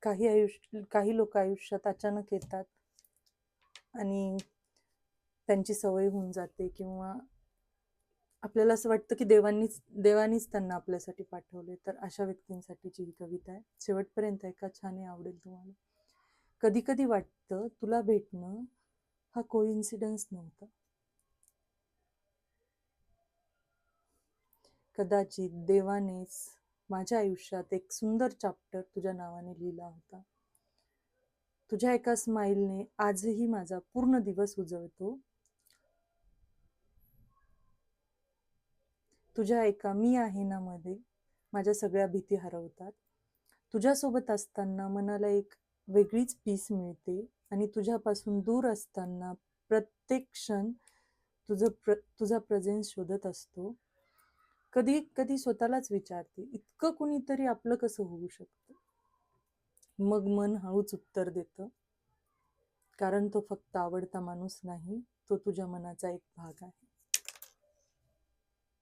काही लोक आयुष्यात अचानक येतात आणि त्यांची सवय होऊन जाते, किंवा आपल्याला असं वाटतं की देवानीच त्यांना आपल्यासाठी पाठवले. तर अशा व्यक्तींसाठीची ही कविता आहे. शेवटपर्यंत ऐका, छान आहे, आवडेल तुम्हाला. कधी कधी वाटतं तुला भेटणं हा कोइन्सिडन्स नव्हता. कदाचित देवानेच माझ्या आयुष्यात एक सुंदर चॅप्टर तुझ्या नावाने लिहिला होता. तुझ्या एका स्माइलने आजही माझा पूर्ण दिवस उजळतो. तुझ्या एका मी आहे ना मध्ये माझ्या सगळ्या भीती हरवतात. तुझ्यासोबत असताना मनाला एक वेगळीच पीस मिळते, आणि तुझ्यापासून दूर असताना प्रत्येक क्षण तुझा प्रेझेन्स शोधत असतो. कधी कधी स्वतःलाच विचारते, इतकं कुणीतरी आपलं कसं होऊ शकतं. मग मन हळूच उत्तर देतं, कारण तो फक्त आवडता माणूस नाही, तो तुझ्या मनाचा एक भाग आहे.